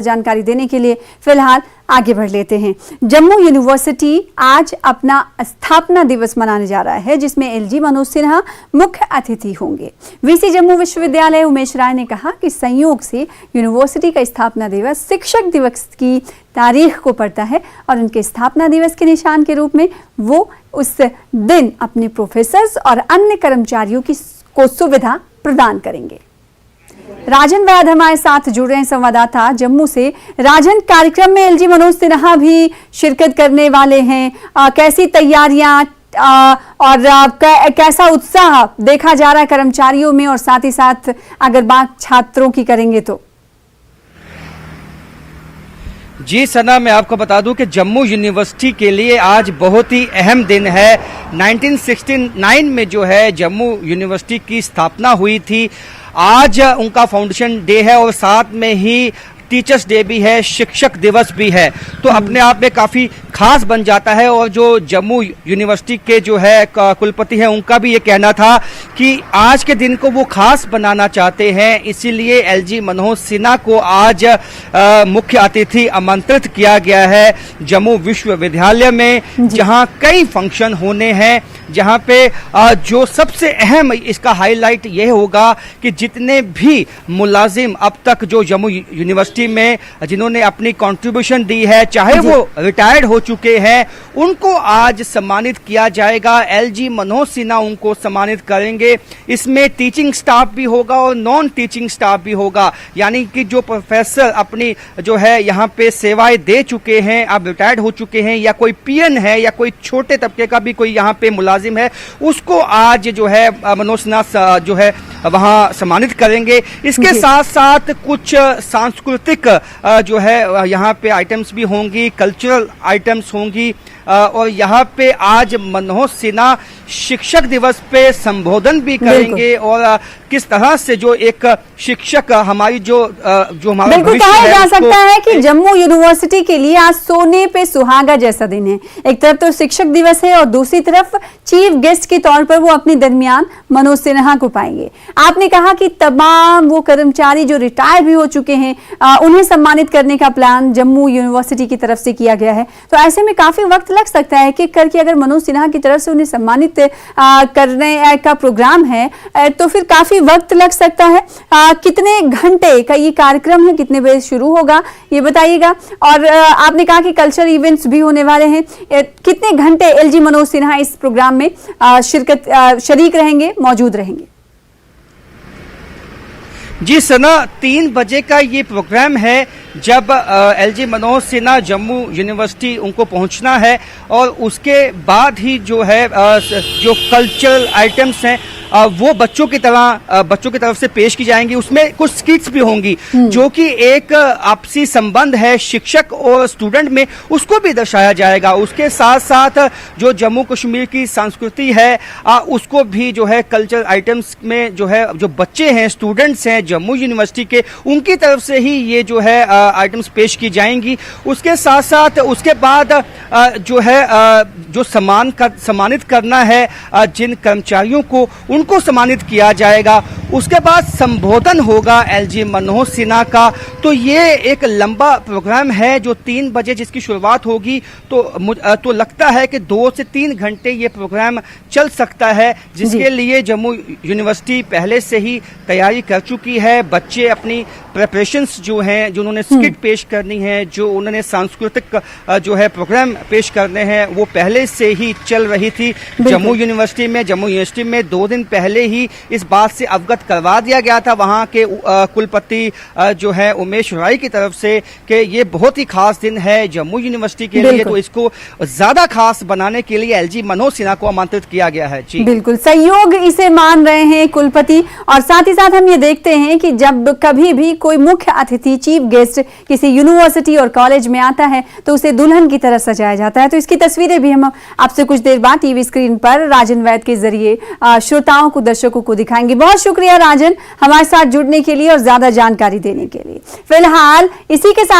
जानकारी देने के लिए फिलहाल आगे बढ़ लेते हैं। जम्मू यूनिवर्सिटी आज अपना स्थापना दिवस मनाने जा रहा है, जिसमें एलजी मनोज सिन्हा मुख्य अतिथि होंगे। वीसी जम्मू विश्वविद्यालय उमेश राय ने कहा कि संयोग से यूनिवर्सिटी का स्थापना दिवस शिक्षक दिवस की तारीख को पड़ता है और उनके स्थापना दिवस के निशान के रूप में वो उस दिन अपने प्रोफेसर्स और अन्य कर्मचारियों को सुविधा प्रदान करेंगे। राजन वैद हमारे साथ जुड़ रहे हैं, संवाददाता जम्मू से। राजन, कार्यक्रम में एलजी मनोज सिन्हा भी शिरकत करने वाले हैं, कैसी तैयारियां और कैसा उत्साह देखा जा रहा है कर्मचारियों में, और साथ ही साथ अगर बात छात्रों की करेंगे तो? जी सना, मैं आपको बता दूं कि जम्मू यूनिवर्सिटी के लिए आज बहुत ही अहम दिन है। 1969 में जो है जम्मू यूनिवर्सिटी की स्थापना हुई थी। आज उनका फाउंडेशन डे है और साथ में ही टीचर्स डे भी है, शिक्षक दिवस भी है, तो अपने आप में काफ़ी खास बन जाता है। और जो जम्मू यूनिवर्सिटी के जो है कुलपति हैं, उनका भी ये कहना था कि आज के दिन को वो खास बनाना चाहते हैं, इसीलिए एलजी मनोज सिन्हा को आज मुख्य अतिथि आमंत्रित किया गया है जम्मू विश्वविद्यालय में, जहां कई फंक्शन होने हैं, जहां पे जो सबसे अहम इसका हाईलाइट ये होगा कि जितने भी मुलाजिम अब तक जो जम्मू यूनिवर्सिटी में जिन्होंने अपनी कंट्रीब्यूशन दी है, चाहे वो रिटायर्ड हो चुके हैं, उनको आज सम्मानित किया जाएगा। एलजी मनोज सिन्हा उनको सम्मानित करेंगे। इसमें टीचिंग स्टाफ भी होगा और नॉन टीचिंग स्टाफ भी होगा, यानी कि जो प्रोफेसर अपनी जो है यहाँ पे सेवाएं दे चुके हैं, अब रिटायर्ड हो चुके हैं, या कोई पीएन है या कोई छोटे तबके का भी कोई यहाँ पे मुलाजिम है, उसको आज जो है मनोज सिन्हा जो है वहाँ सम्मानित करेंगे। इसके साथ साथ कुछ सांस्कृतिक जो है यहाँ पे आइटम्स भी होंगी, कल्चरल आइटम्स होंगी, और यहाँ पे आज मनोज सिन्हा शिक्षक दिवस पे संबोधन भी करेंगे। और किस तरह से जो एक शिक्षक हमारी जो हमारा बिल्कुल कहा जा सकता है कि जम्मू यूनिवर्सिटी के लिए आज सोने पे सुहागा जैसा दिन है। एक तरफ तो शिक्षक दिवस है और दूसरी तरफ चीफ गेस्ट के तौर पर वो अपने दरमियान मनोज सिन्हा को पाएंगे। आपने कहा कि तमाम वो कर्मचारी जो रिटायर भी हो चुके हैं, उन्हें सम्मानित करने का प्लान जम्मू यूनिवर्सिटी की तरफ से किया गया है, तो ऐसे में काफी वक्त लग सकता है कि करके अगर मनोज सिन्हा की तरफ से उन्हें सम्मानित करने का प्रोग्राम है, तो फिर काफी वक्त लग सकता है। कितने घंटे का ये कार्यक्रम है, कितने बजे शुरू होगा, ये बताइएगा। और आपने कहा कि कल्चरल इवेंट्स भी होने वाले हैं, कितने घंटे एलजी मनोज सिन्हा इस प्रोग्राम में शरीक रहेंगे, मौजूद रहेंगे? जी सना, 3 बजे का ये प्रोग्राम है, जब एलजी मनोज सिन्हा जम्मू यूनिवर्सिटी उनको पहुंचना है, और उसके बाद ही जो है जो कल्चरल आइटम्स हैं वो बच्चों की तरफ से पेश की जाएंगी। उसमें कुछ स्किट्स भी होंगी जो कि एक आपसी संबंध है शिक्षक और स्टूडेंट में, उसको भी दर्शाया जाएगा। उसके साथ साथ जो जम्मू कश्मीर की संस्कृति है उसको भी जो है कल्चरल आइटम्स में जो है जो बच्चे हैं, स्टूडेंट्स हैं जम्मू यूनिवर्सिटी के, उनकी तरफ से ही ये जो है आइटम्स पेश की जाएंगी। उसके साथ साथ उसके बाद जो है जो सम्मानित करना है जिन कर्मचारियों को, उनको सम्मानित किया जाएगा। उसके बाद संबोधन होगा एलजी मनोज सिन्हा का। तो ये एक लंबा प्रोग्राम है जो 3 बजे जिसकी शुरुआत होगी, तो लगता है कि 2 से 3 घंटे ये प्रोग्राम चल सकता है, जिसके लिए जम्मू यूनिवर्सिटी पहले से ही तैयारी कर चुकी है। बच्चे अपनी प्रिपरेशंस जो हैं, जो उन्होंने स्किट पेश करनी है, जो उन्होंने सांस्कृतिक जो है प्रोग्राम पेश करने हैं, वो पहले से ही चल रही थी जम्मू यूनिवर्सिटी में। जम्मू यूनिवर्सिटी में 2 दिन पहले ही इस बात से अवगत करवा दिया गया था वहां के कुलपति जो है उमेश राय की तरफ से कि ये बहुत ही खास दिन है जम्मू यूनिवर्सिटी के लिए, तो इसको ज्यादा खास बनाने के लिए एलजी मनोज सिन्हा को आमंत्रित किया गया है। जी बिल्कुल, सहयोग इसे मान रहे हैं कुलपति। और साथ ही साथ हम ये देखते हैं कि जब कभी भी कोई मुख्य अतिथि, चीफ गेस्ट किसी यूनिवर्सिटी और कॉलेज में आता है, तो उसे दुल्हन की तरह सजाया जाता है। तो इसकी तस्वीरें भी हम आपसे कुछ देर बाद टीवी स्क्रीन पर राजन वैद के जरिए श्रोताओं को, दर्शकों को दिखाएंगे। बहुत शुक्रिया राजन, हमारे साथ जुड़ने के लिए और ज्यादा जानकारी देने के लिए। फिलहाल इसी के साथ